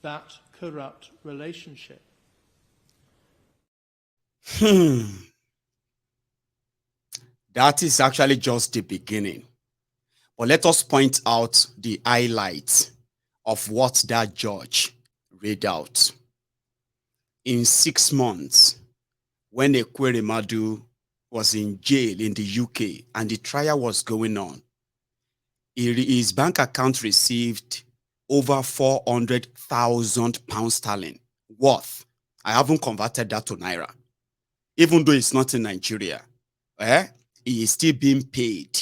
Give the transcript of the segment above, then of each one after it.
that corrupt relationship. That is actually just the beginning. But let us point out the highlights of what that judge read out. In 6 months, when Ekweremadus was in jail in the UK and the trial was going on, his bank account received over 400,000 pounds sterling worth. I haven't converted that to Naira. Even though it's not in Nigeria, he is still being paid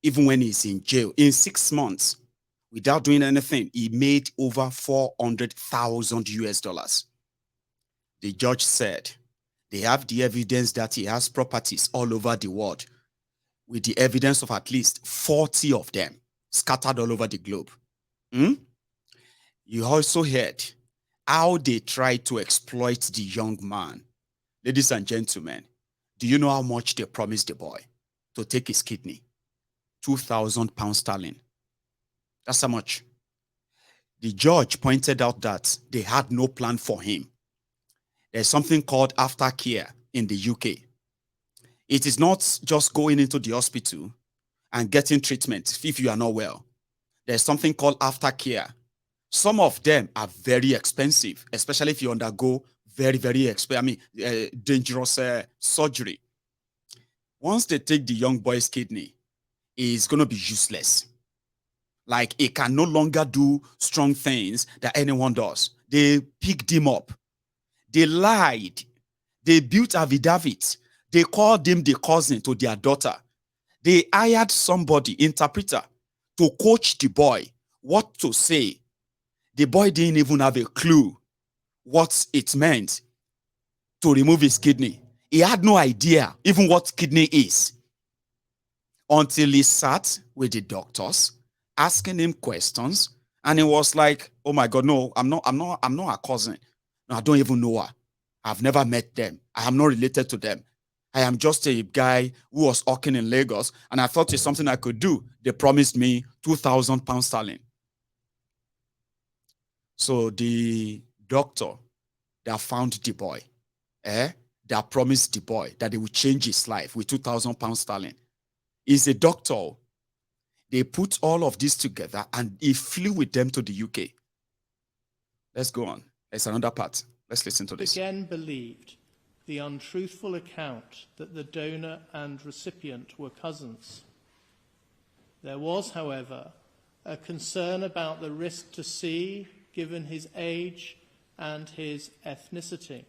even when he's in jail. In 6 months, without doing anything, he made over 400,000 US dollars. The judge said they have the evidence that he has properties all over the world, with the evidence of at least 40 of them scattered all over the globe. You also heard how they tried to exploit the young man. Ladies and gentlemen, do you know how much they promised the boy to take his kidney? 2,000 pounds sterling. That's how much. The judge pointed out that they had no plan for him. There's something called aftercare in the UK. It is not just going into the hospital and getting treatment if you are not well. There's something called aftercare. Some of them are very expensive, especially if you undergo very, very dangerous surgery. Once they take the young boy's kidney, it's going to be useless. Like, it can no longer do strong things that anyone does. They picked him up. They lied. They built affidavits. They called him the cousin to their daughter. They hired somebody, interpreter, to coach the boy what to say. The boy didn't even have a clue what it meant to remove his kidney. He had no idea even what kidney is, until he sat with the doctors asking him questions, and he was like, "Oh my God, no, I'm not a cousin. No, I don't even know her. I've never met them. I am not related to them. I am just a guy who was hawking in Lagos, and I thought it's something I could do. They promised me 2,000 pounds sterling." So the doctor that found the boy, that promised the boy that they would change his life with 2,000 pounds sterling, is a doctor. They put all of this together and he flew with them to the UK. Let's go on. There's another part. Let's listen to this. Again believed the untruthful account that the donor and recipient were cousins. There was, however, a concern about the risk to C, given his age and his ethnicity.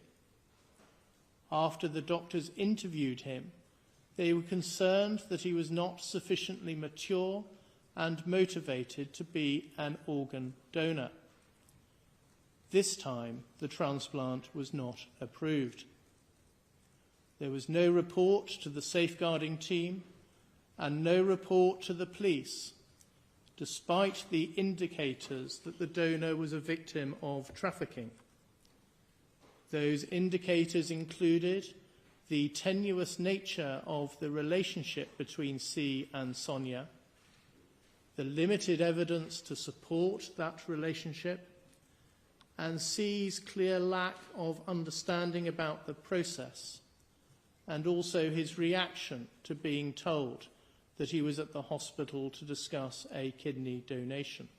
After the doctors interviewed him, they were concerned that he was not sufficiently mature and motivated to be an organ donor. This time, the transplant was not approved. There was no report to the safeguarding team and no report to the police, despite the indicators that the donor was a victim of trafficking. Those indicators included the tenuous nature of the relationship between C and Sonia, the limited evidence to support that relationship, and C's clear lack of understanding about the process, and also his reaction to being told that he was at the hospital to discuss a kidney donation.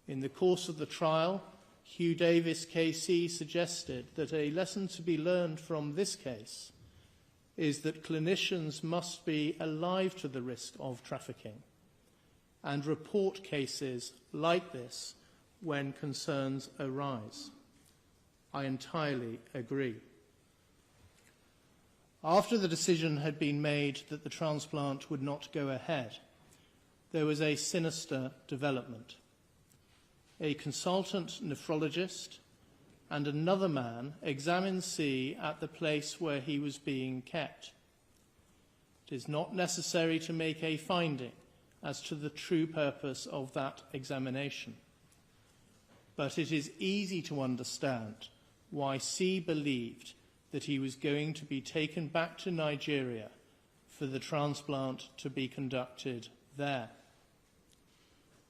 In the course of the trial, Hugh Davis KC suggested that a lesson to be learned from this case is that clinicians must be alive to the risk of trafficking and report cases like this when concerns arise. I entirely agree. After the decision had been made that the transplant would not go ahead, there was a sinister development. A consultant nephrologist and another man examined C at the place where he was being kept. It is not necessary to make a finding as to the true purpose of that examination, but it is easy to understand why C believed that he was going to be taken back to Nigeria for the transplant to be conducted there.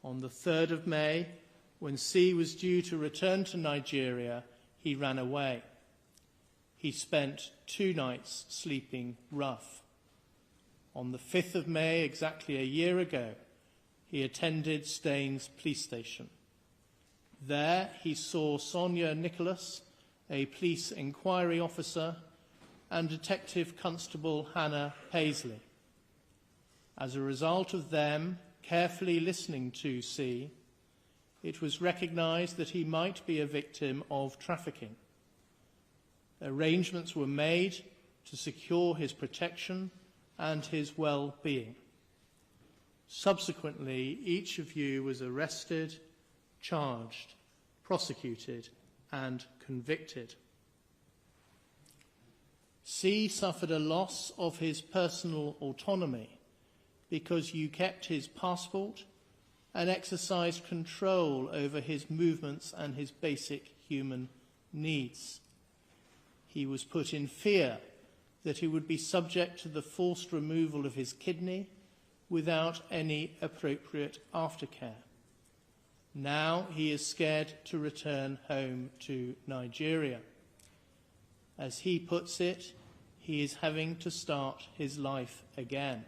On the 3rd of May, When C was due to return to Nigeria, he ran away. He spent 2 nights sleeping rough. On the 5th of May, exactly a year ago, he attended Staines police station. There he saw Sonia Nicholas, a police inquiry officer, and Detective Constable Hannah Paisley. As a result of them carefully listening to C, it was recognised that he might be a victim of trafficking. Arrangements were made to secure his protection and his well-being. Subsequently, each of you was arrested, charged, prosecuted, and convicted. C suffered a loss of his personal autonomy because you kept his passport and exercised control over his movements and his basic human needs. He was put in fear that he would be subject to the forced removal of his kidney without any appropriate aftercare. Now he is scared to return home to Nigeria. As he puts it, he is having to start his life again.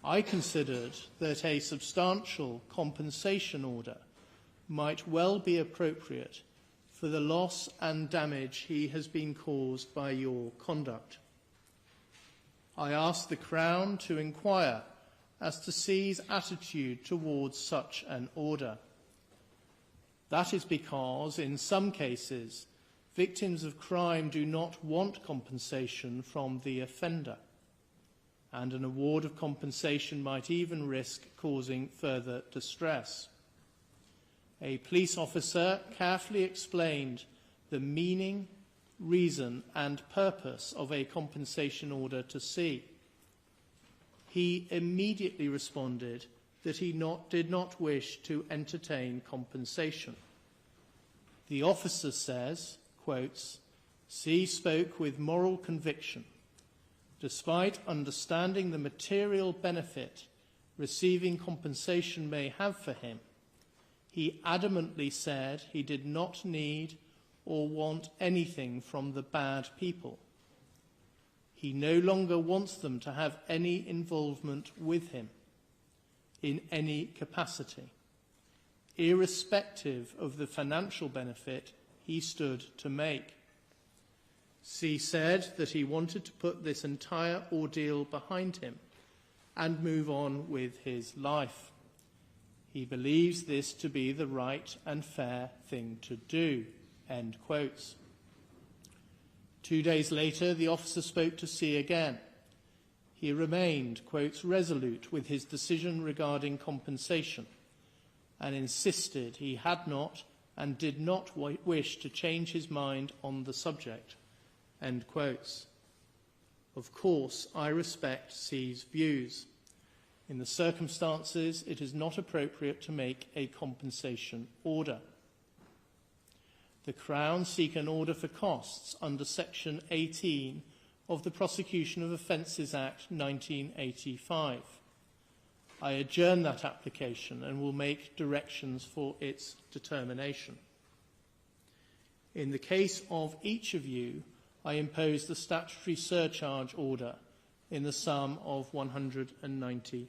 I considered that a substantial compensation order might well be appropriate for the loss and damage he has been caused by your conduct. I asked the Crown to inquire as to C's attitude towards such an order. That is because, in some cases, victims of crime do not want compensation from the offender, and an award of compensation might even risk causing further distress. A police officer carefully explained the meaning, reason, and purpose of a compensation order to C. He immediately responded that he did not wish to entertain compensation. The officer says, quotes, C spoke with moral conviction. Despite understanding the material benefit receiving compensation may have for him, he adamantly said he did not need or want anything from the bad people. He no longer wants them to have any involvement with him in any capacity, irrespective of the financial benefit he stood to make. C said that he wanted to put this entire ordeal behind him and move on with his life. He believes this to be the right and fair thing to do, end quotes. 2 days later, the officer spoke to C again. He remained, quotes, resolute with his decision regarding compensation and insisted he had not and did not wish to change his mind on the subject, end quotes. Of course, I respect C's views. In the circumstances, it is not appropriate to make a compensation order. The Crown seek an order for costs under Section 18 of the Prosecution of Offences Act 1985. I adjourn that application and will make directions for its determination. In the case of each of you, I impose the statutory surcharge order in the sum of £190.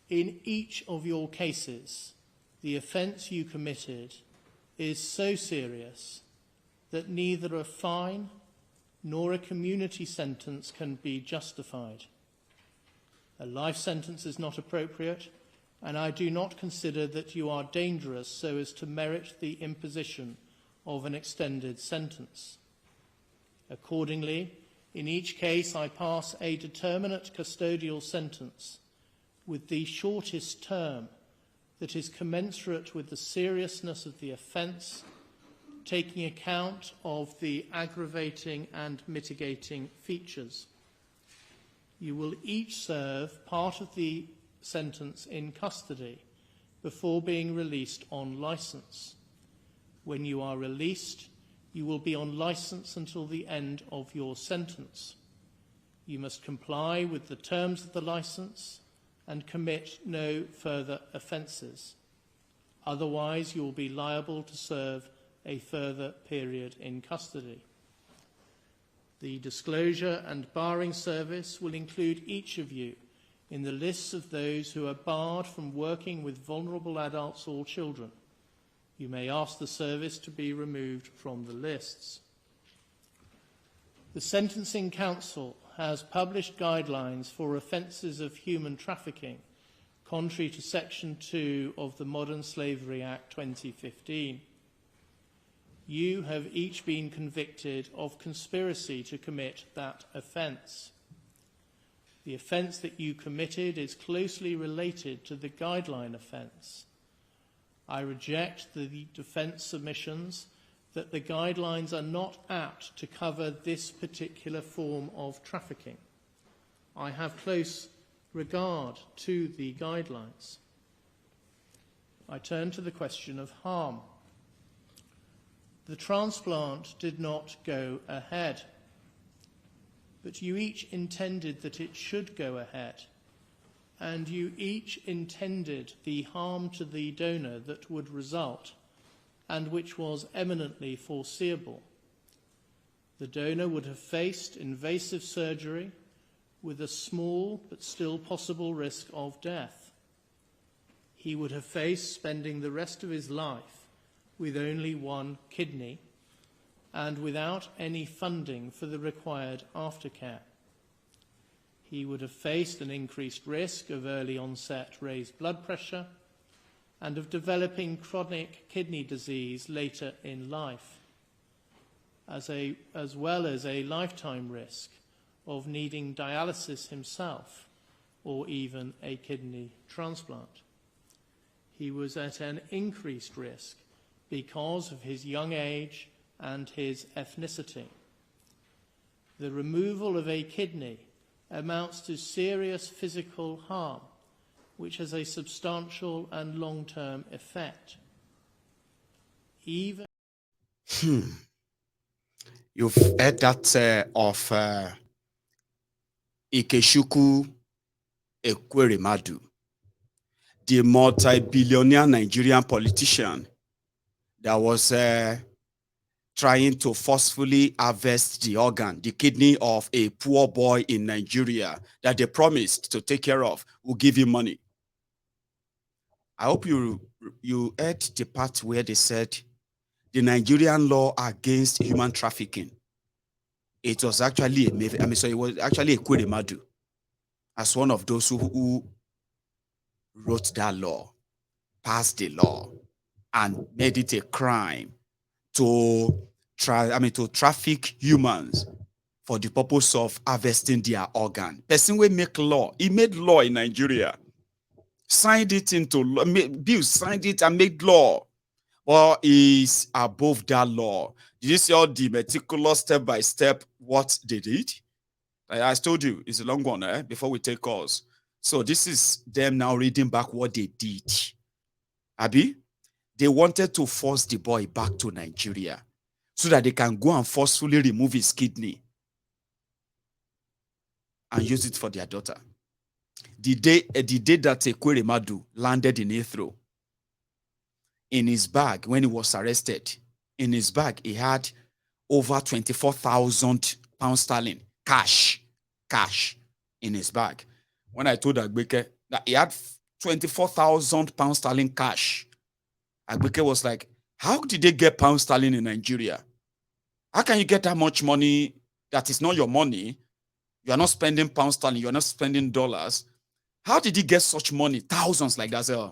In each of your cases, the offence you committed is so serious that neither a fine nor a community sentence can be justified. A life sentence is not appropriate, and I do not consider that you are dangerous so as to merit the imposition of an extended sentence. Accordingly, in each case I pass a determinate custodial sentence with the shortest term that is commensurate with the seriousness of the offence, taking account of the aggravating and mitigating features. You will each serve part of the sentence in custody before being released on licence. When you are released, you will be on licence until the end of your sentence. You must comply with the terms of the licence and commit no further offences. Otherwise, you will be liable to serve a further period in custody. The disclosure and barring service will include each of you in the lists of those who are barred from working with vulnerable adults or children. You may ask the service to be removed from the lists. The Sentencing Council has published guidelines for offences of human trafficking, contrary to Section 2 of the Modern Slavery Act 2015. You have each been convicted of conspiracy to commit that offence. The offence that you committed is closely related to the guideline offence. I reject the defence submissions that the guidelines are not apt to cover this particular form of trafficking. I have close regard to the guidelines. I turn to the question of harm. The transplant did not go ahead, but you each intended that it should go ahead, and you each intended the harm to the donor that would result, and which was eminently foreseeable. The donor would have faced invasive surgery with a small but still possible risk of death. He would have faced spending the rest of his life with only one kidney and without any funding for the required aftercare. He would have faced an increased risk of early onset raised blood pressure and of developing chronic kidney disease later in life, as well as a lifetime risk of needing dialysis himself or even a kidney transplant. He was at an increased risk because of his young age and his ethnicity. The removal of a kidney amounts to serious physical harm, which has a substantial and long-term effect. Even You've heard that of Ikechukwu Ekweremadus, the multi-billionaire Nigerian politician that was trying to forcefully harvest the organ, the kidney of a poor boy in Nigeria that they promised to take care of, will give him money. I hope you heard the part where they said the Nigerian law against human trafficking. It was actually it was actually Ekweremadus as one of those who wrote that law, passed the law, and made it a crime to traffic humans for the purpose of harvesting their organ. Person will make law. He made law in Nigeria, signed it into law. Bill signed it and made law. Or is above that law. Did you see all the meticulous step by step what they did? I told you it's a long one before we take calls. So this is them now reading back what they did. Abi, they wanted to force the boy back to Nigeria so that they can go and forcefully remove his kidney and use it for their daughter. The day that Ekweremadus landed in Heathrow, in his bag, when he was arrested, in his bag, he had over 24,000 pounds sterling cash in his bag. When I told Agbeke that he had 24,000 pounds sterling cash, Agbeke was like, how did they get pounds sterling in Nigeria? How can you get that much money that is not your money? You are not spending pounds sterling, you are not spending dollars. How did he get such money? Thousands like that, sir.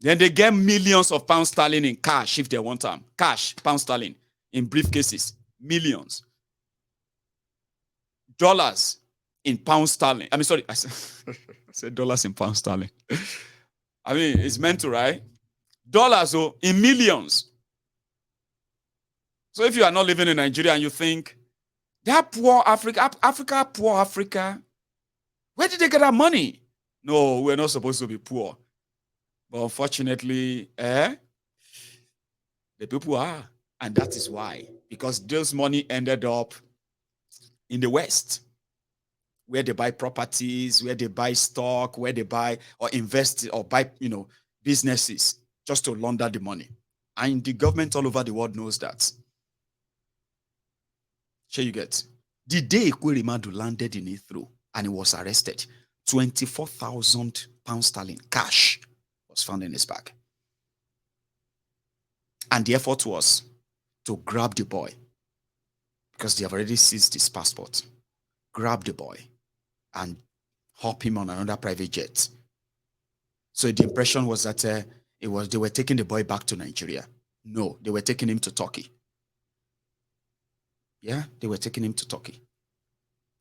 Then they get millions of pounds sterling in cash if they want them. Cash, pounds sterling, in briefcases. Millions. Dollars in pounds sterling. I said dollars in pounds sterling. It's meant to, right? Dollars in millions. So if you are not living in Nigeria and you think, that poor poor Africa, where did they get that money? No, we're not supposed to be poor. But unfortunately, the people are. And that is why. Because this money ended up in the West, where they buy properties, where they buy stock, where they buy or invest or buy, businesses just to launder the money. And the government all over the world knows that. Sure you get. The day Ekweremadus landed in Heathrow and he was arrested, 24,000 pounds sterling cash was found in his bag. And the effort was to grab the boy because they have already seized his passport. Grab the boy and hop him on another private jet. So the impression was that they were taking the boy back to Nigeria. No, they were taking him to Turkey. Yeah, they were taking him to Turkey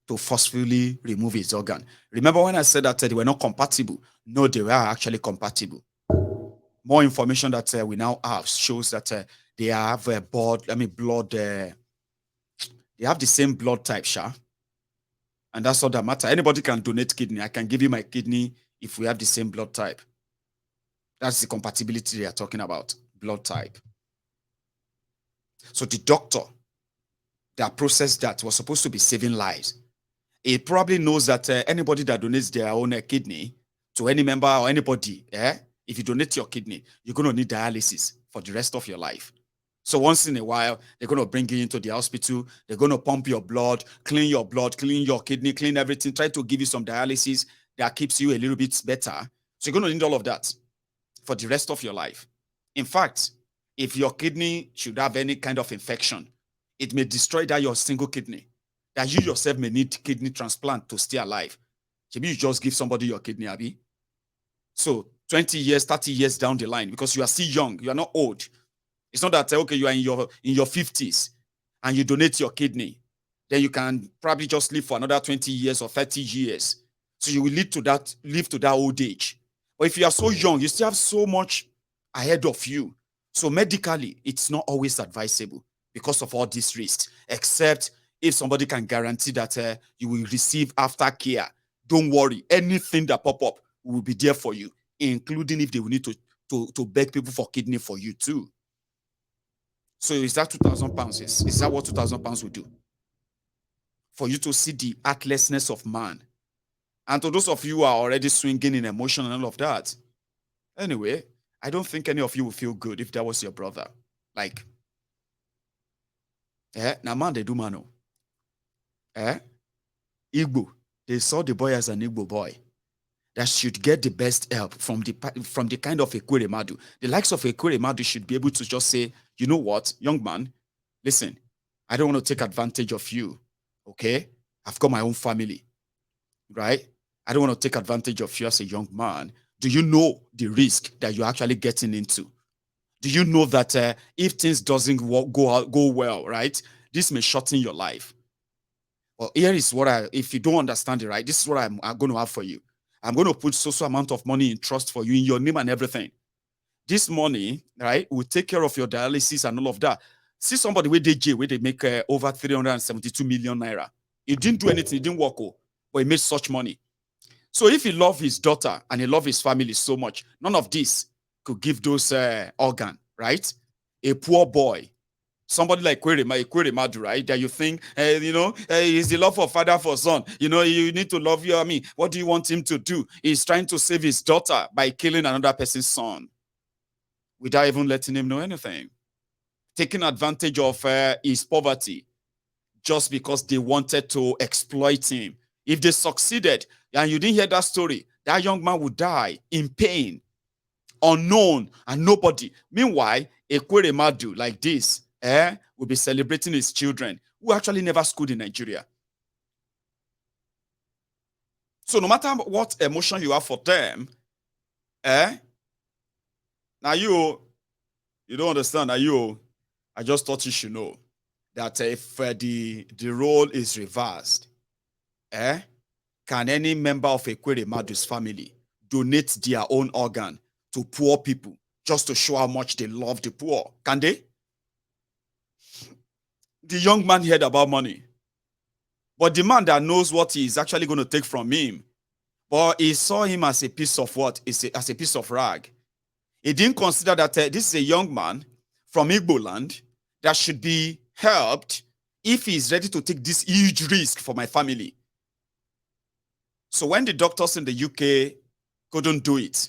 to forcefully remove his organ. Remember when I said that they were not compatible? No, they were actually compatible. More information that we now have shows that they have blood. They have the same blood type, Sha. And that's all that matters. Anybody can donate kidney. I can give you my kidney if we have the same blood type. That's the compatibility they are talking about, blood type. So the doctor that processed that was supposed to be saving lives. It probably knows that anybody that donates their own kidney to any member or anybody, if you donate your kidney, you're going to need dialysis for the rest of your life. So once in a while, they're going to bring you into the hospital. They're going to pump your blood, clean your kidney, clean everything, try to give you some dialysis that keeps you a little bit better. So you're going to need all of that for the rest of your life. In fact, if your kidney should have any kind of infection, it may destroy that your single kidney, that you yourself may need kidney transplant to stay alive. Maybe you just give somebody your kidney, Abby. So 20 years, 30 years down the line, because you are still young, you are not old. It's not that, okay, you are in your 50s and you donate your kidney. Then you can probably just live for another 20 years or 30 years. So you will live to that old age. But if you are so young, you still have so much ahead of you. So medically, it's not always advisable because of all these risks, except if somebody can guarantee that you will receive aftercare. Don't worry, anything that pop up will be there for you, including if they will need to beg people for kidney for you too. So is that 2,000 pounds? Is that what 2,000 pounds will do? For you to see the heartlessness of man. And to those of you who are already swinging in emotion and all of that, anyway, I don't think any of you will feel good if that was your brother. Like, now man, they do mano. Igbo, they saw the boy as an Igbo boy that should get the best help from the kind of Ekweremadus. The likes of Ekweremadus should be able to just say, you know what, young man, listen, I don't want to take advantage of you, okay? I've got my own family, right? I don't want to take advantage of you as a young man. Do you know the risk that you're actually getting into? Do you know that if things doesn't go well, right, this may shorten your life? Well, here is what if you don't understand it, right, this is what I'm going to have for you. I'm going to put so amount of money in trust for you in your name and everything. This money, right, will take care of your dialysis and all of that. See somebody with DJ where they make over 372 million naira. He didn't do anything, he didn't work, but he made such money. So if he loved his daughter and he loved his family so much, none of this could give those organ, right? A poor boy, somebody like Ekweremadus, right? That you think, is the love of father for son. You need to love you. I mean, what do you want him to do? He's trying to save his daughter by killing another person's son without even letting him know anything. Taking advantage of his poverty just because they wanted to exploit him. If they succeeded, and you didn't hear that story, that young man would die in pain, unknown, and nobody. Meanwhile, Ekweremadus like this, will be celebrating his children who actually never schooled in Nigeria. So no matter what emotion you have for them, now you don't understand. Now I just thought you should know that if the role is reversed, can any member of Ekweremadus family donate their own organ to poor people just to show how much they love the poor? Can they? The young man heard about money, but the man that knows what he is actually going to take from him, but he saw him as a piece of what? As a piece of rag. He didn't consider that this is a young man from Igbo land that should be helped if he is ready to take this huge risk for my family. So when the doctors in the UK couldn't do it,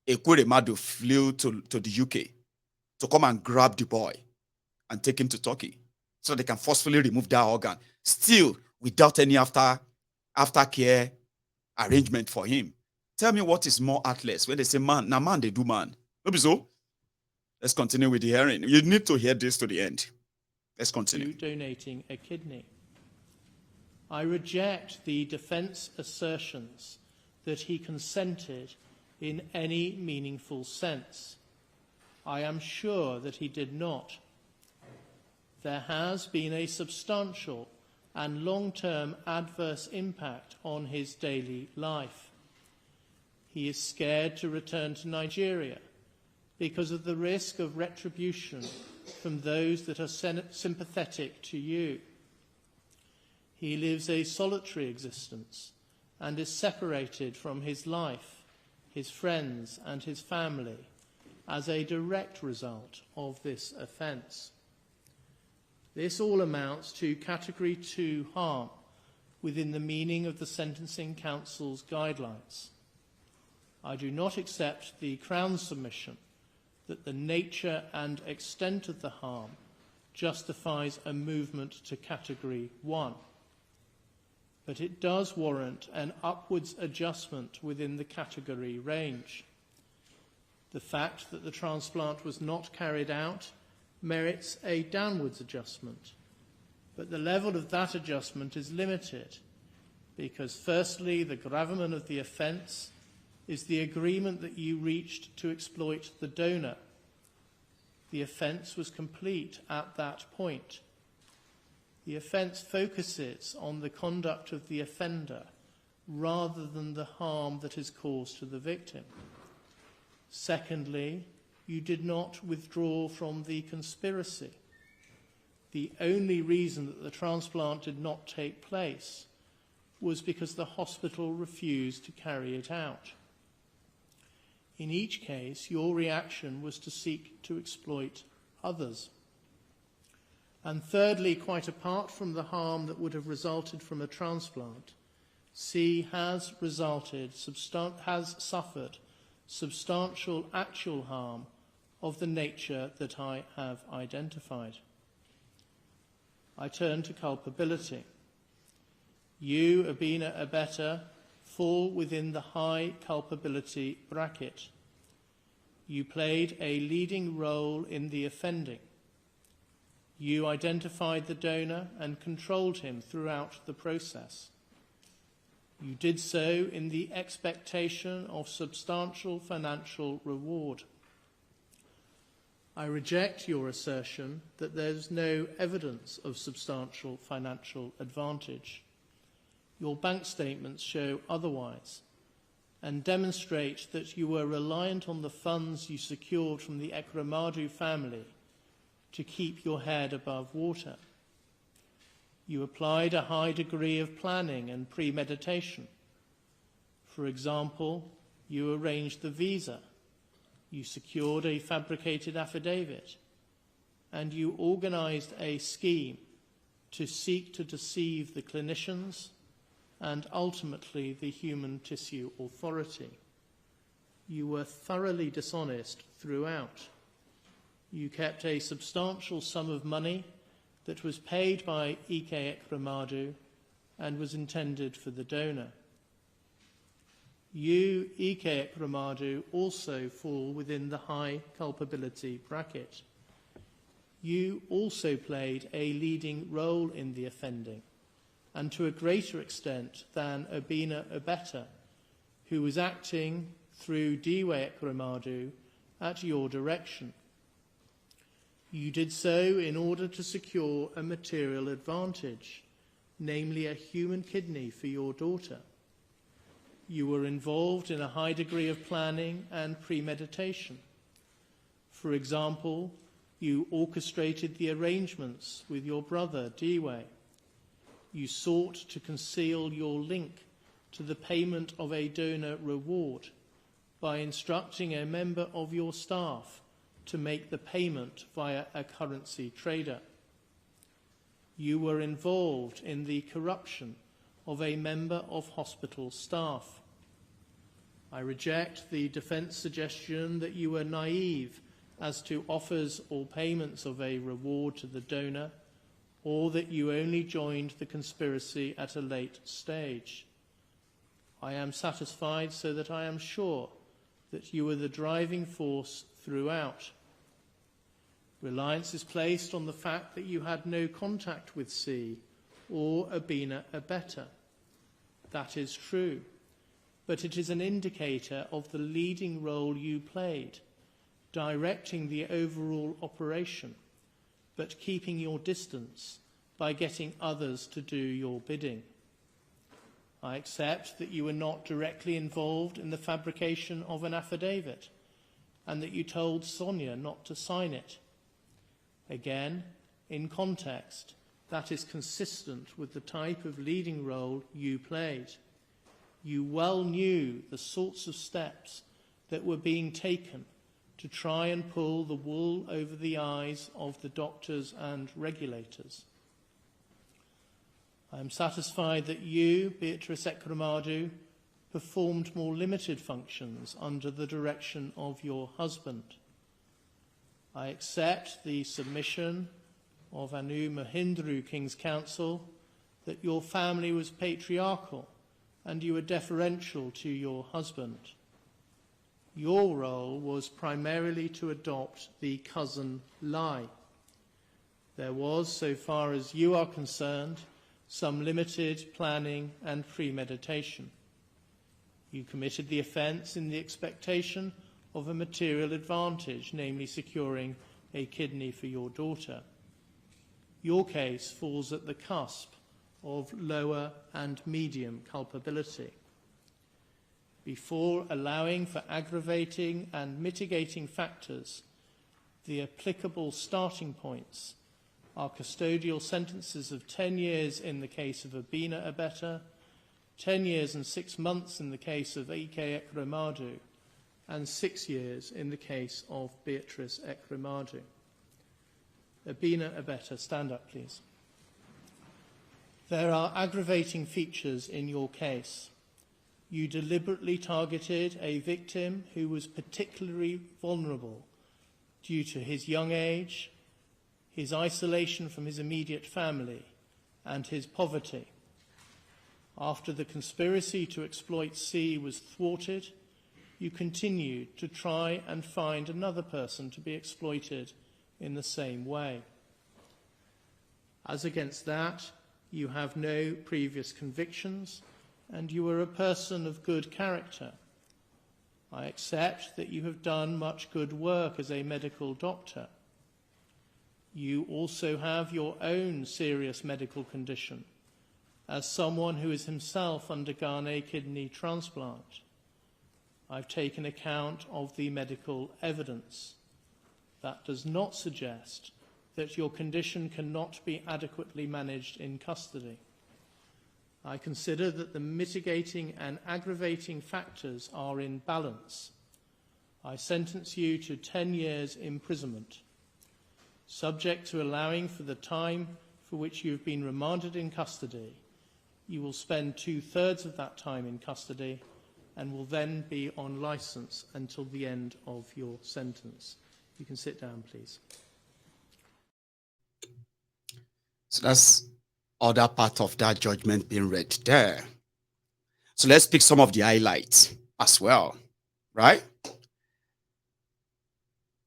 Ekweremadus flew to the UK to come and grab the boy and take him to Turkey so they can forcefully remove that organ, still without any aftercare arrangement for him. Tell me what is more heartless when they say man, now man they do man. Maybe so. Let's continue with the hearing. You need to hear this to the end. Let's continue. To donating a kidney. I reject the defence assertions that he consented in any meaningful sense. I am sure that he did not. There has been a substantial and long-term adverse impact on his daily life. He is scared to return to Nigeria because of the risk of retribution from those that are sympathetic to you. He lives a solitary existence and is separated from his life, his friends and his family as a direct result of this offence. This all amounts to Category 2 harm within the meaning of the Sentencing Council's guidelines. I do not accept the Crown's submission that the nature and extent of the harm justifies a movement to Category 1. But it does warrant an upwards adjustment within the category range. The fact that the transplant was not carried out merits a downwards adjustment, but the level of that adjustment is limited because, firstly, the gravamen of the offence is the agreement that you reached to exploit the donor. The offence was complete at that point. The offence focuses on the conduct of the offender rather than the harm that is caused to the victim. Secondly, you did not withdraw from the conspiracy. The only reason that the transplant did not take place was because the hospital refused to carry it out. In each case, your reaction was to seek to exploit others. And thirdly, quite apart from the harm that would have resulted from a transplant, C has suffered substantial actual harm of the nature that I have identified. I turn to culpability. You, Abina Abeta, fall within the high culpability bracket. You played a leading role in the offending. You identified the donor and controlled him throughout the process. You did so in the expectation of substantial financial reward. I reject your assertion that there is no evidence of substantial financial advantage. Your bank statements show otherwise and demonstrate that you were reliant on the funds you secured from the Ekweremadus family to keep your head above water. You applied a high degree of planning and premeditation. For example, you arranged the visa, you secured a fabricated affidavit, and you organized a scheme to seek to deceive the clinicians and ultimately the Human Tissue Authority. You were thoroughly dishonest throughout. You kept a substantial sum of money that was paid by Ekweremadus and was intended for the donor. You, Ekweremadus, also fall within the high culpability bracket. You also played a leading role in the offending, and to a greater extent than Abina Abeta, who was acting through Ekweremadus at your direction. You did so in order to secure a material advantage, namely a human kidney for your daughter. You were involved in a high degree of planning and premeditation. For example, you orchestrated the arrangements with your brother, Dewey. You sought to conceal your link to the payment of a donor reward by instructing a member of your staff to make the payment via a currency trader. You were involved in the corruption of a member of hospital staff. I reject the defence suggestion that you were naive as to offers or payments of a reward to the donor, or that you only joined the conspiracy at a late stage. I am satisfied so that I am sure that you were the driving force throughout. Reliance is placed on the fact that you had no contact with C or Abina Abeta. That is true, but it is an indicator of the leading role you played, directing the overall operation, but keeping your distance by getting others to do your bidding. I accept that you were not directly involved in the fabrication of an affidavit and that you told Sonia not to sign it. Again, in context, that is consistent with the type of leading role you played. You well knew the sorts of steps that were being taken to try and pull the wool over the eyes of the doctors and regulators. I am satisfied that you, Beatrice Ekweremadus, performed more limited functions under the direction of your husband. I accept the submission of Anu Mahindru, King's Counsel, that your family was patriarchal and you were deferential to your husband. Your role was primarily to adopt the cousin lie. There was, so far as you are concerned, some limited planning and premeditation. You committed the offence in the expectation of a material advantage, namely securing a kidney for your daughter. Your case falls at the cusp of lower and medium culpability. Before allowing for aggravating and mitigating factors, the applicable starting points are custodial sentences of 10 years in the case of Abina Abeta, 10 years and 6 months in the case of Ekweremadus, and 6 years in the case of Beatrice Ekweremadus. Abina Abeta, stand up, please. There are aggravating features in your case. You deliberately targeted a victim who was particularly vulnerable due to his young age, his isolation from his immediate family, and his poverty. After the conspiracy to exploit C was thwarted, you continued to try and find another person to be exploited in the same way. As against that, you have no previous convictions, and you are a person of good character. I accept that you have done much good work as a medical doctor. You also have your own serious medical condition, as someone who has himself undergone a kidney transplant. I've taken account of the medical evidence. That does not suggest that your condition cannot be adequately managed in custody. I consider that the mitigating and aggravating factors are in balance. I sentence you to 10 years imprisonment. Subject to allowing for the time for which you have been remanded in custody, you will spend 2/3 of that time in custody and will then be on licence until the end of your sentence. You can sit down, please. So that's other part of that judgment being read there. So let's pick some of the highlights as well, right?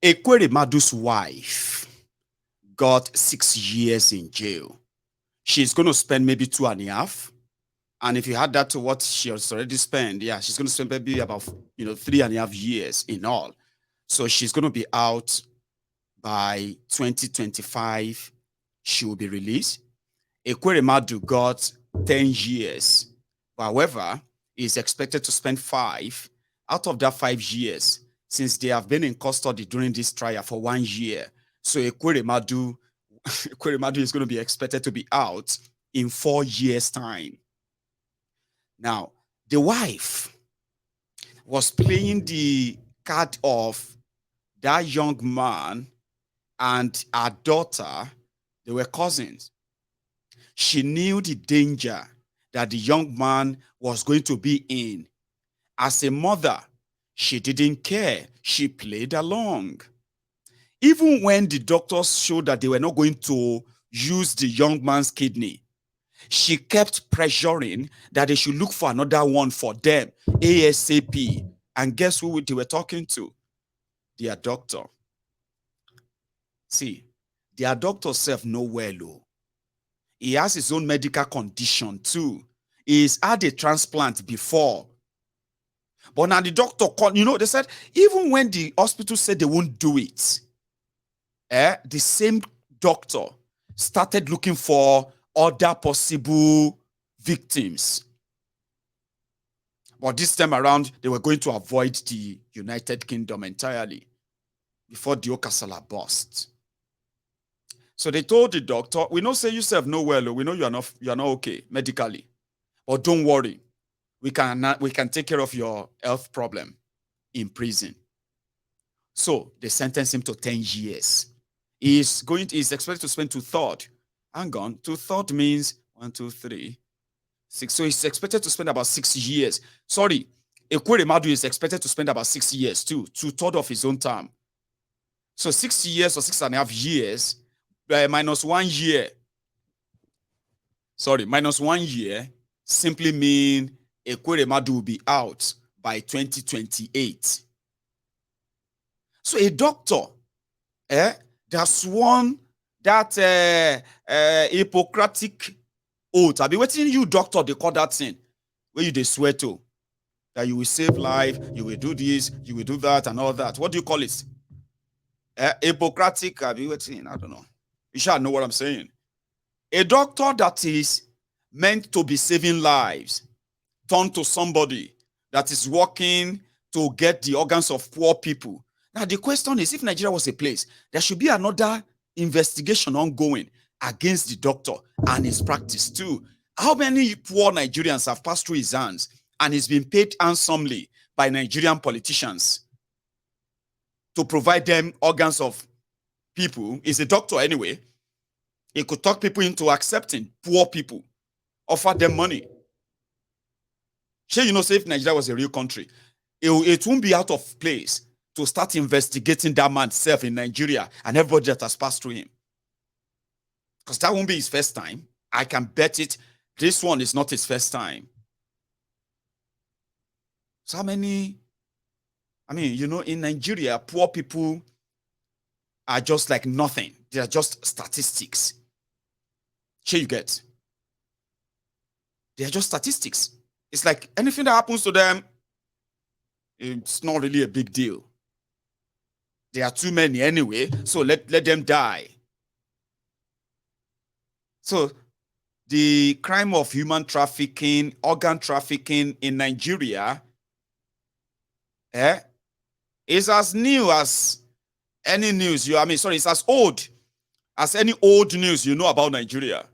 Ekweremadus' wife got 6 years in jail. She's going to spend maybe 2.5. And if you add that to what she has already spent, yeah, she's going to spend maybe about 3.5 years in all. So she's going to be out by 2025. She will be released. Ekweremadus got 10 years. However, is expected to spend 5. Out of that 5 years, since they have been in custody during this trial for 1 year, so Ekweremadus is going to be expected to be out in 4 years' time. Now, the wife was playing the card of that young man and her daughter. They were cousins. She knew the danger that the young man was going to be in. As a mother, she didn't care. She played along. Even when the doctors showed that they were not going to use the young man's kidney, she kept pressuring that they should look for another one for them, ASAP. And guess who they were talking to? Their doctor. See, their doctor self know well. He has his own medical condition too. He's had a transplant before. But now the doctor called, they said, even when the hospital said they won't do it, the same doctor started looking for other possible victims. But this time around, they were going to avoid the United Kingdom entirely before the Okasala burst. So they told the doctor, we know say yourself no well, we know you are not okay medically. But don't worry, we can take care of your health problem in prison. So they sentenced him to 10 years. He's expected to spend 2/3. Hang on, 2/3 means 1, 2, 3, 6. So he's expected to spend about 6 years. Sorry, Ekweremadus is expected to spend about 6 years too, 2/3 of his own term. So 6 years or 6.5 years, minus 1 year. Sorry, minus 1 year simply mean Ekweremadus will be out by 2028. So a doctor, that sworn that Hippocratic oath. I'll be waiting you, doctor, they call that thing where you they swear to that you will save life, you will do this, you will do that, and all that. What do you call it? Hippocratic, I'll be waiting, I don't know. You shall know what I'm saying. A doctor that is meant to be saving lives turn to somebody that is working to get the organs of poor people. Now, the question is, if Nigeria was a place, there should be another investigation ongoing against the doctor and his practice too. How many poor Nigerians have passed through his hands and he's been paid handsomely by Nigerian politicians to provide them organs of people? He's a doctor anyway. He could talk people into accepting poor people, offer them money. Sure, say if Nigeria was a real country, it won't be out of place to start investigating that man's self in Nigeria and everybody that has passed through him. Because that won't be his first time. I can bet it. This one is not his first time. So how many? I mean, in Nigeria, poor people are just like nothing. They are just statistics. Sure, you get. They are just statistics. It's like anything that happens to them, it's not really a big deal. There are too many anyway, so let them die. So the crime of human trafficking, organ trafficking in Nigeria is as new as any news it's as old as any old news you know about Nigeria.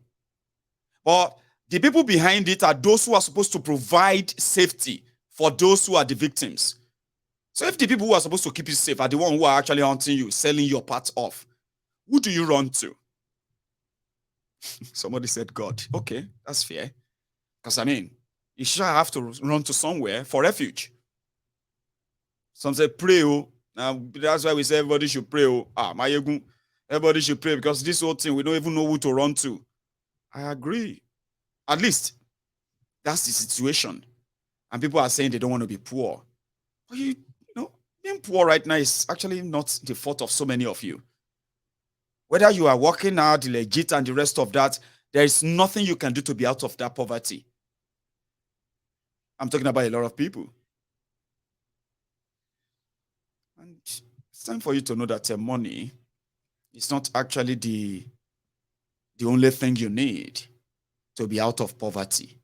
But the people behind it are those who are supposed to provide safety for those who are the victims. So if the people who are supposed to keep you safe are the ones who are actually hunting you, selling your parts off, who do you run to? Somebody said God. Okay, that's fair. Because you should have to run to somewhere for refuge. Some say pray. Now that's why we say everybody should pray. Everybody should pray because this whole thing we don't even know who to run to. I agree. At least that's the situation. And people are saying they don't want to be poor. But being poor right now is actually not the fault of so many of you. Whether you are working hard, legit, and the rest of that, there is nothing you can do to be out of that poverty. I'm talking about a lot of people. And it's time for you to know that money is not actually the only thing you need to be out of poverty.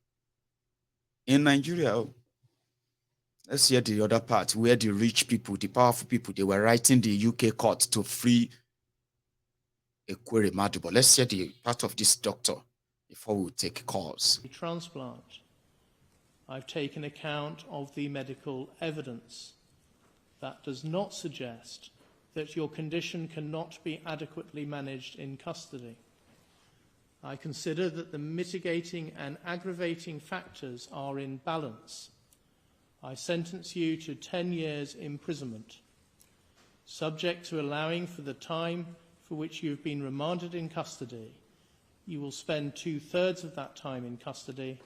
In Nigeria, let's hear the other part where the rich people, the powerful people, they were writing the UK court to free Ekweremadus. But let's hear the part of this doctor before we take calls. Transplant. I've taken account of the medical evidence. That does not suggest that your condition cannot be adequately managed in custody. I consider that the mitigating and aggravating factors are in balance. I sentence you to 10 years imprisonment, subject to allowing for the time for which you have been remanded in custody. You will spend 2/3 of that time in custody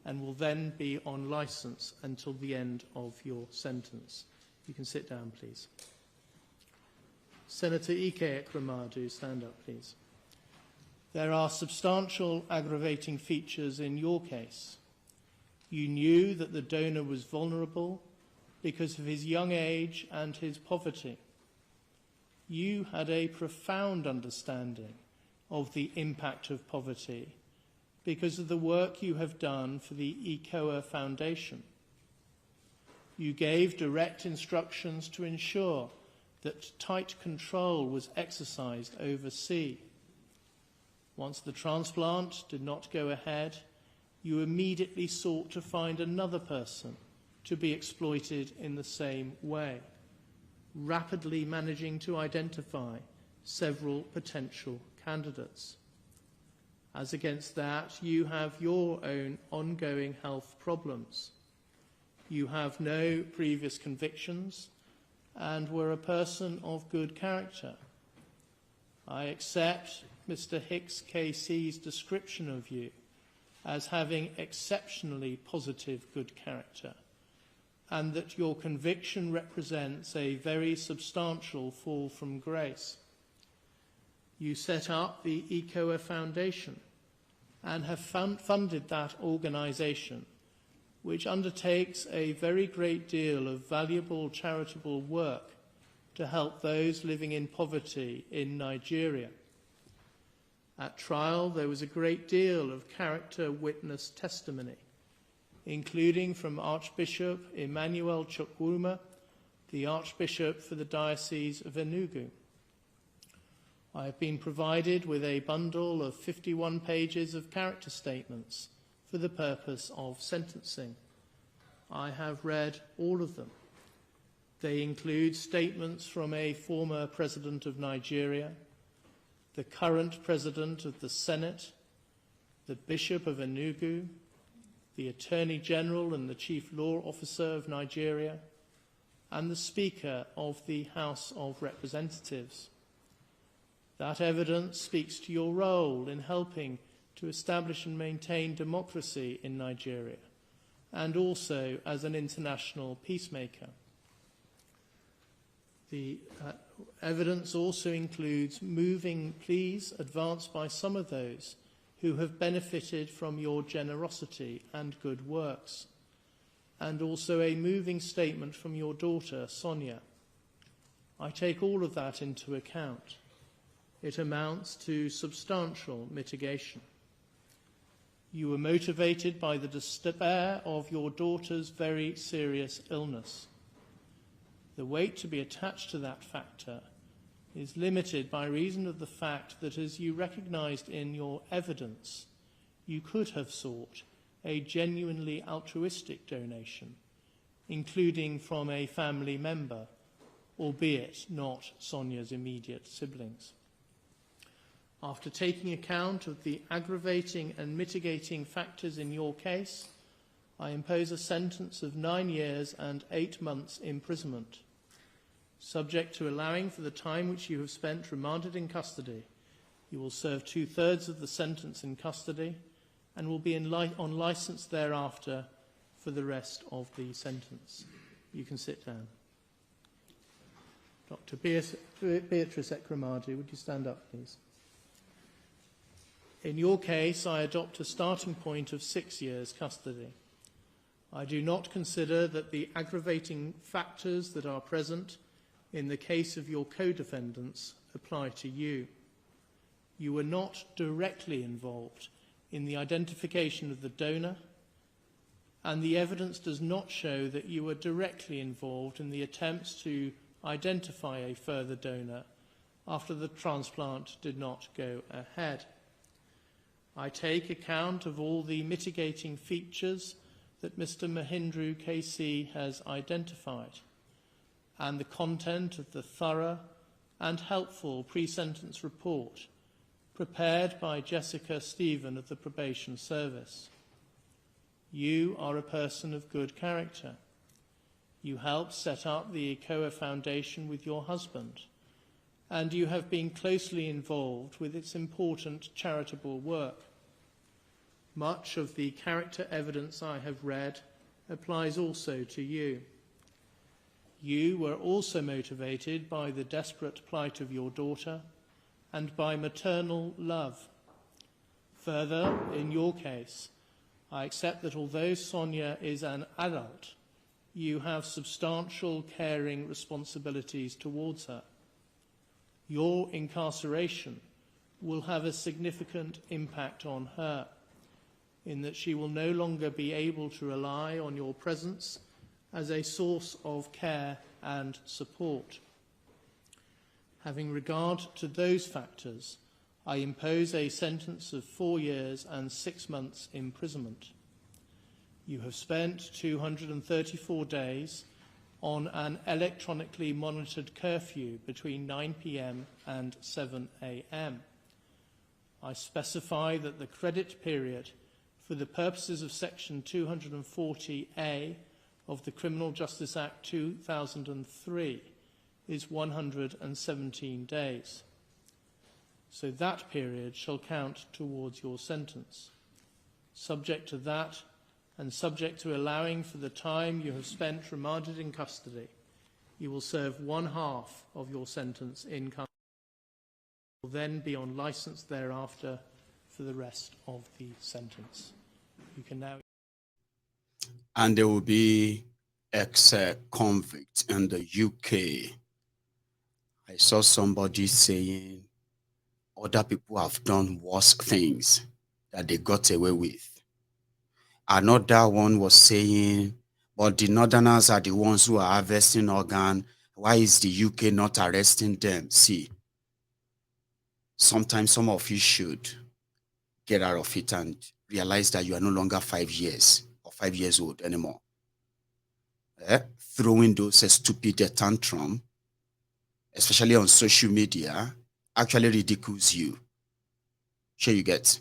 and will then be on licence until the end of your sentence. You can sit down, please. Senator Ekweremadus, stand up, please. There are substantial aggravating features in your case. You knew that the donor was vulnerable because of his young age and his poverty. You had a profound understanding of the impact of poverty because of the work you have done for the ECOA Foundation. You gave direct instructions to ensure that tight control was exercised overseas. Once the transplant did not go ahead, you immediately sought to find another person to be exploited in the same way, rapidly managing to identify several potential candidates. As against that, you have your own ongoing health problems. You have no previous convictions and were a person of good character. I accept Mr. Hicks KC's description of you as having exceptionally positive good character, and that your conviction represents a very substantial fall from grace. You set up the ECOA Foundation and have funded that organisation, which undertakes a very great deal of valuable charitable work to help those living in poverty in Nigeria. At trial, there was a great deal of character witness testimony, including from Archbishop Emmanuel Chukwuma, the Archbishop for the Diocese of Enugu. I have been provided with a bundle of 51 pages of character statements for the purpose of sentencing. I have read all of them. They include statements from a former president of Nigeria, the current president of the Senate, the Bishop of Enugu, the Attorney General and the Chief Law Officer of Nigeria, and the Speaker of the House of Representatives. That evidence speaks to your role in helping to establish and maintain democracy in Nigeria, and also as an international peacemaker. The evidence also includes moving pleas advanced by some of those who have benefited from your generosity and good works, and also a moving statement from your daughter, Sonia. I take all of that into account. It amounts to substantial mitigation. You were motivated by the despair of your daughter's very serious illness. The weight to be attached to that factor is limited by reason of the fact that, as you recognised in your evidence, you could have sought a genuinely altruistic donation, including from a family member, albeit not Sonia's immediate siblings. After taking account of the aggravating and mitigating factors in your case, I impose a sentence of 9 years and 8 months imprisonment, subject to allowing for the time which you have spent remanded in custody. You will serve 2/3 of the sentence in custody and will be on licence thereafter for the rest of the sentence. You can sit down. Dr. Beatrice Ekweremadus, would you stand up, please? In your case, I adopt a starting point of 6 years custody. I do not consider that the aggravating factors that are present in the case of your co-defendants apply to you. You were not directly involved in the identification of the donor, and the evidence does not show that you were directly involved in the attempts to identify a further donor after the transplant did not go ahead. I take account of all the mitigating features that Mr. Mahindra KC has identified, and the content of the thorough and helpful pre-sentence report prepared by Jessica Stephen of the Probation Service. You are a person of good character. You helped set up the ECOA Foundation with your husband, and you have been closely involved with its important charitable work. Much of the character evidence I have read applies also to you. You were also motivated by the desperate plight of your daughter and by maternal love. Further, in your case, I accept that although Sonia is an adult, you have substantial caring responsibilities towards her. Your incarceration will have a significant impact on her, in that she will no longer be able to rely on your presence as a source of care and support. Having regard to those factors, I impose a sentence of 4 years and 6 months imprisonment. You have spent 234 days on an electronically monitored curfew between 9 p.m. and 7 a.m. I specify that the credit period for the purposes of Section 240A of the Criminal Justice Act 2003 is 117 days. So that period shall count towards your sentence. Subject to that, and subject to allowing for the time you have spent remanded in custody, you will serve 1/2 of your sentence in custody. You will then be on licence thereafter for the rest of the sentence. You can now... And there will be ex-convicts in the UK. I saw somebody saying other people have done worse things that they got away with. Another one was saying, but the Northerners are the ones who are harvesting organ. Why is the UK not arresting them? See, sometimes some of you should get out of it and realize that you are no longer 5 years or 5 years old anymore. Throwing those stupid tantrum, especially on social media, actually ridicules you. Sure you get.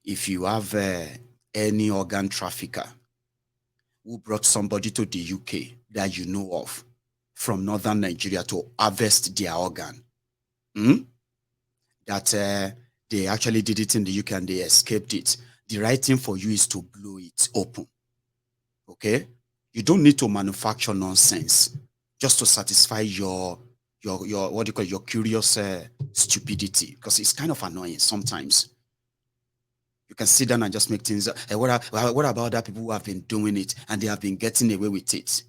If you have any organ trafficker who brought somebody to the UK that you know of from northern Nigeria to harvest their organ, that they actually did it in the UK and they escaped it, the right thing for you is to blow it open. Okay? You don't need to manufacture nonsense just to satisfy your what do you call it, your curious stupidity, because it's kind of annoying sometimes. You can sit down and just make things. What about other people who have been doing it and they have been getting away with it?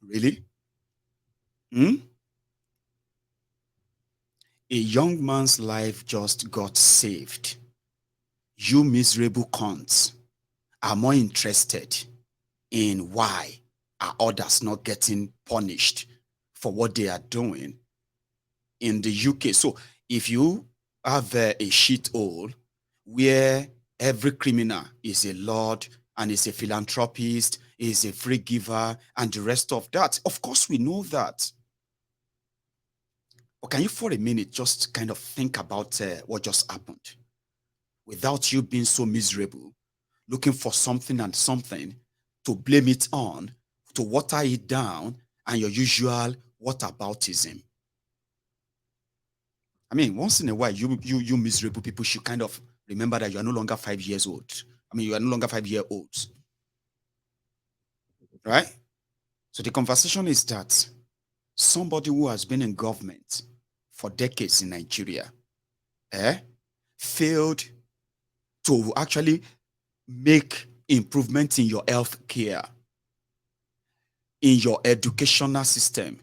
Really? A young man's life just got saved. You miserable cunts are more interested in why are others not getting punished for what they are doing in the UK. So if you have a shithole where every criminal is a lord and is a philanthropist, is a free giver, and the rest of that, of course we know that. But can you for a minute just kind of think about what just happened without you being so miserable, looking for something and something to blame it on, to water it down, and your usual whataboutism? I mean, once in a while, you miserable people should kind of remember that you are no longer 5 years old. I mean, you are no longer 5-year-olds. Right? So the conversation is that somebody who has been in government for decades in Nigeria failed to actually make improvement in your health care, in your educational system,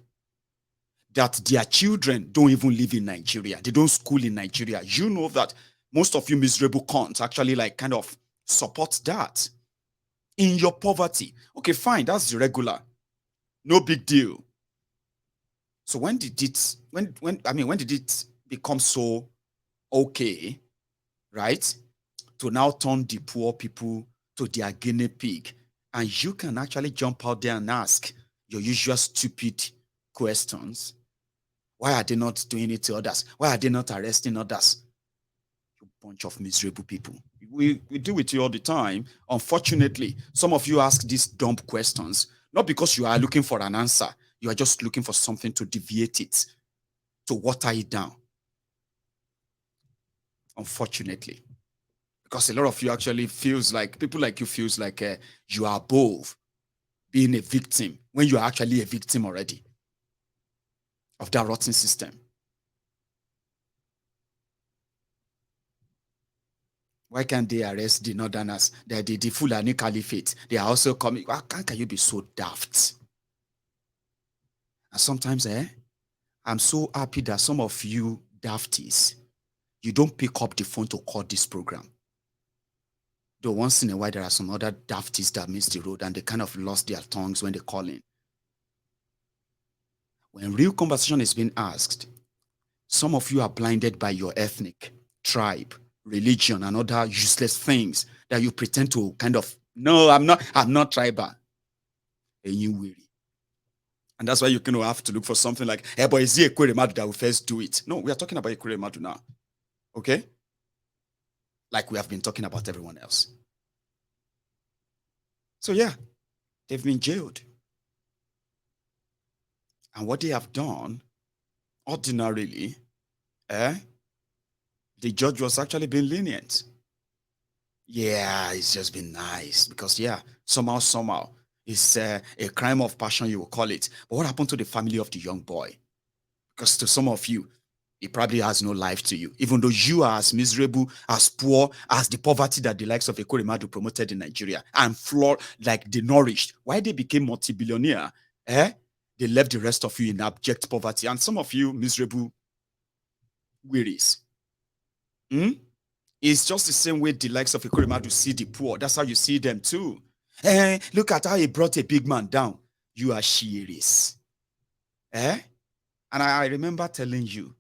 that their children don't even live in Nigeria. They don't school in Nigeria. You know that most of you miserable cunts actually like kind of support that in your poverty. Okay, fine, that's the regular. No big deal. So when did it become so okay, right, to now turn the poor people to their guinea pig? And you can actually jump out there and ask your usual stupid questions. Why are they not doing it to others? Why are they not arresting others? You bunch of miserable people. We deal with you all the time. Unfortunately, some of you ask these dumb questions, not because you are looking for an answer. You are just looking for something to deviate it, to water it down. Unfortunately. Because a lot of you actually feels like, people like you feels like you are above being a victim when you are actually a victim already of that rotten system. Why can't they arrest the Northerners? The Fulani Caliphate. They are also coming. Why can you be so daft? And sometimes, I'm so happy that some of you dafties, you don't pick up the phone to call this program. Though once in a while, there are some other dafties that miss the road and they kind of lost their tongues when they call in. When real conversation is being asked, some of you are blinded by your ethnic, tribe, religion, and other useless things that you pretend to kind of, no, I'm not tribal. And you weary. And that's why you kind of have to look for something like, hey, but is it Ekweremadus that will first do it? No, we are talking about Ekweremadus now. Okay? Like we have been talking about everyone else. So yeah, they've been jailed. And what they have done, ordinarily, the judge was actually being lenient. Yeah, it's just been nice because, yeah, somehow, it's a crime of passion, you will call it. But what happened to the family of the young boy? Because to some of you, it probably has no life to you, even though you are as miserable, as poor, as the poverty that the likes of Ekweremadus promoted in Nigeria and flawed, like the nourished. Why they became multi-billionaire, they left the rest of you in abject poverty. And some of you miserable wearies. It's just the same way the likes of Ekweremadus see the poor. That's how you see them too. Look at how he brought a big man down. You are sheeris. And I remember telling you,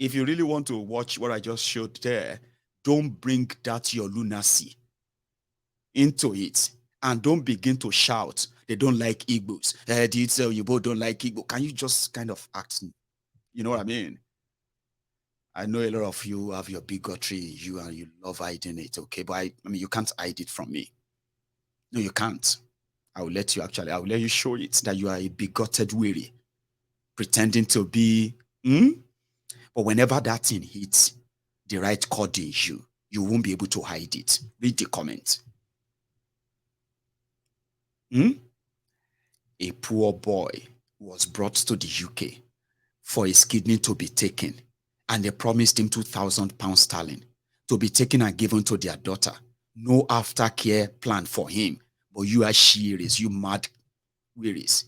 if you really want to watch what I just showed there, don't bring that your lunacy into it. And don't begin to shout, they don't like Igbos. You both don't like Igbo. Can you just kind of act? You know what I mean? I know a lot of you have your bigotry in you and you love hiding it, okay? But I mean, you can't hide it from me. No, you can't. I will let you show it that you are a bigoted weary, pretending to be, but whenever that thing hits the right chord in you, you won't be able to hide it. Read the comment. A poor boy was brought to the UK for his kidney to be taken, and they promised him £2,000 sterling to be taken and given to their daughter. No aftercare plan for him. But you are sheeries, you mad wearies.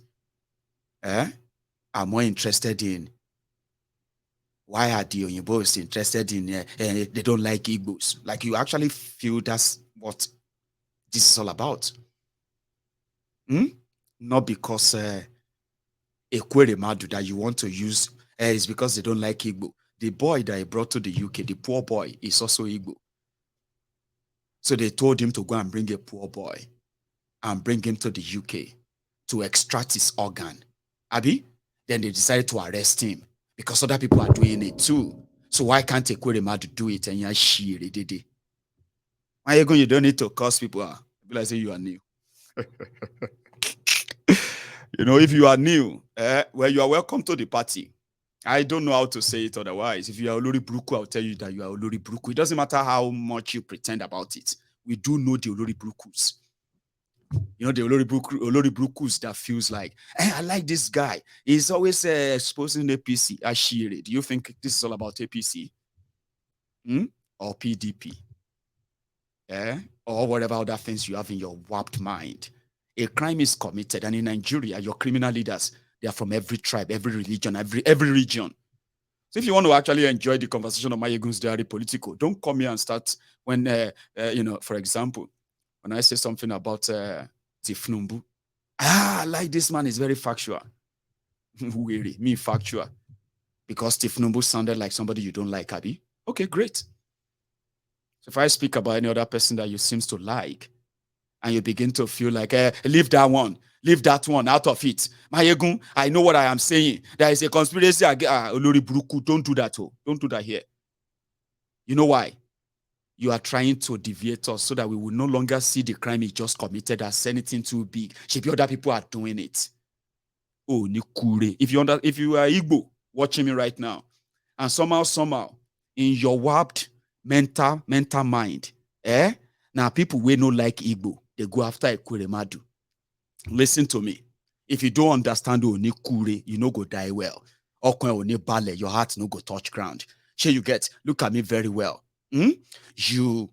Are more interested in why are the Oyinbos interested in they don't like Igbos? Like you actually feel that's what this is all about. Not because Ekweremadus that you want to use is because they don't like Igbo. The boy that he brought to the UK, the poor boy, is also Igbo. So they told him to go and bring a poor boy and bring him to the UK to extract his organ. Abi? Then they decided to arrest him because other people are doing it too. So why can't Ekweremadus do it? And you're shiri did. Why are you going? You don't need to curse people. People like say you are new. You know, if you are new, well, you are welcome to the party. I don't know how to say it otherwise. If you are Olori Bruku, I'll tell you that you are Olori Bruku. It doesn't matter how much you pretend about it. We do know the Olori Brukus. You know, the Olori Brukus that feels like, I like this guy. He's always exposing APC. Ashiri. Do you think this is all about APC? Or PDP? Or whatever other things you have in your warped mind. A crime is committed, and in Nigeria, your criminal leaders, they are from every tribe, every religion, every region. So if you want to actually enjoy the conversation of Mayegun's Diary Political, don't come here and start when, for example, when I say something about Tinubu, like this man is very factual. Weary, me factual. Because Tinubu sounded like somebody you don't like, Abi. Okay, great. So if I speak about any other person that you seems to like, and you begin to feel like, leave that one. Leave that one out of it. Mayegun, I know what I am saying. There is a conspiracy against Olori Buruku. Don't do that. Oh. Don't do that here. You know why? You are trying to deviate us so that we will no longer see the crime he just committed as anything too big. Maybe other people are doing it. Oh, Nikure. If you are Igbo watching me right now, and somehow, in your warped mental mind, now people will not like Igbo. They go after Ekweremadus. Listen to me. If you don't understand Onikure, you no go die well. Your heart no go touch ground. Sure you get. Look at me very well. You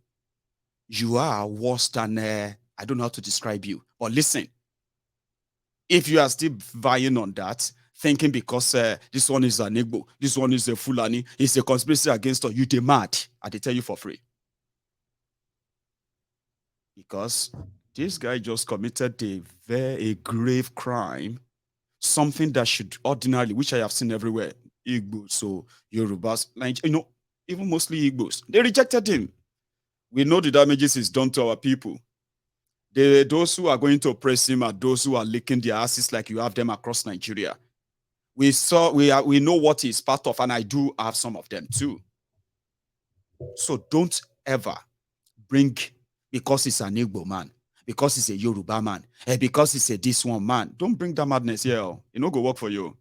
are worse than I don't know how to describe you. But listen, if you are still vying on that, thinking because this one is an Igbo, this one is a Fulani, it's a conspiracy against us, you dey mad. I dey tell you for free. Because this guy just committed a very grave crime, something that should ordinarily, which I have seen everywhere, Igbos, so Yorubas, even mostly Igbos, they rejected him. We know the damages he's done to our people. Those who are going to oppress him are those who are licking their asses like you have them across Nigeria. We know what he's part of, and I do have some of them too. So don't ever bring, because he's an Igbo man, because he's a Yoruba man, and because he's a this one man, don't bring that madness here. It no go work for you.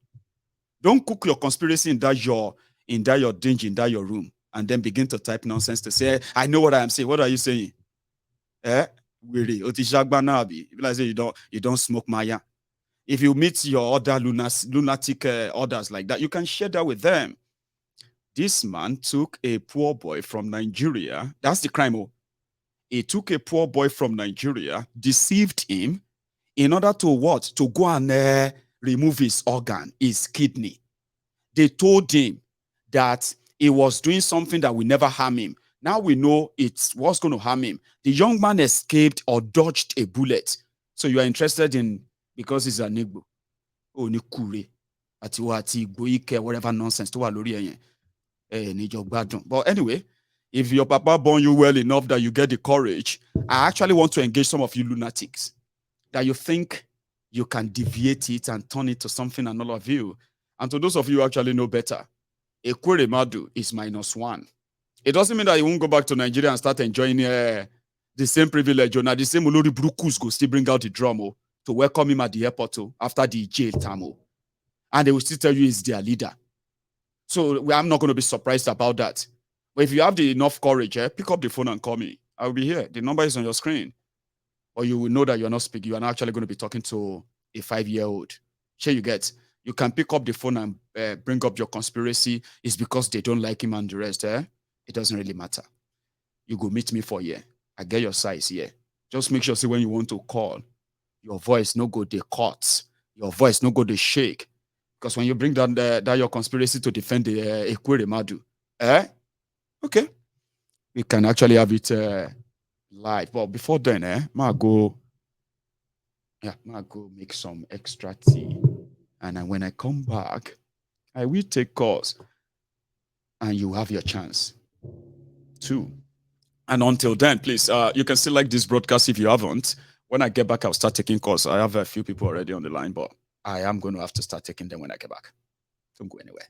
Don't cook your conspiracy in that your dingy, in that your room, and then begin to type nonsense to say, I know what I am saying. What are you saying? Really? Like say you don't smoke Maya. If you meet your other lunatic orders like that, you can share that with them. This man took a poor boy from Nigeria. That's the crime. Oh. He took a poor boy from Nigeria, deceived him in order to what? To go and remove his organ, his kidney. They told him that he was doing something that will never harm him. Now we know it's what's going to harm him. The young man escaped or dodged a bullet. So you are interested in, because he's an Igbo. Oh, Nikure. Ati Wike, whatever nonsense. But anyway, if your papa born you well enough that you get the courage, I actually want to engage some of you lunatics that you think you can deviate it and turn it to something and all of you. And to those of you who actually know better, Ekweremadus is -1. It doesn't mean that you won't go back to Nigeria and start enjoying the same privilege. Or the same Olori Brukus go still bring out the drum to welcome him at the airport after the jail time. And they will still tell you he's their leader. So I'm not going to be surprised about that. But if you have the enough courage, pick up the phone and call me. I'll be here. The number is on your screen. Or you will know that you're not speaking. You are not actually going to be talking to a 5-year-old. Sure, you get. You can pick up the phone and bring up your conspiracy. It's because they don't like him and the rest. It doesn't really matter. You go meet me for here. I get your size here. Just make sure, see, when you want to call, your voice no go they cut. Your voice no go they shake. Because when you bring down that your conspiracy to defend the Ekweremadus, okay, we can actually have it live. But before then, I go make some extra tea. And then when I come back, I will take calls. And you have your chance too. And until then, please, you can still like this broadcast if you haven't. When I get back, I'll start taking calls. I have a few people already on the line, but I am going to have to start taking them when I get back. Don't go anywhere.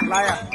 Liar.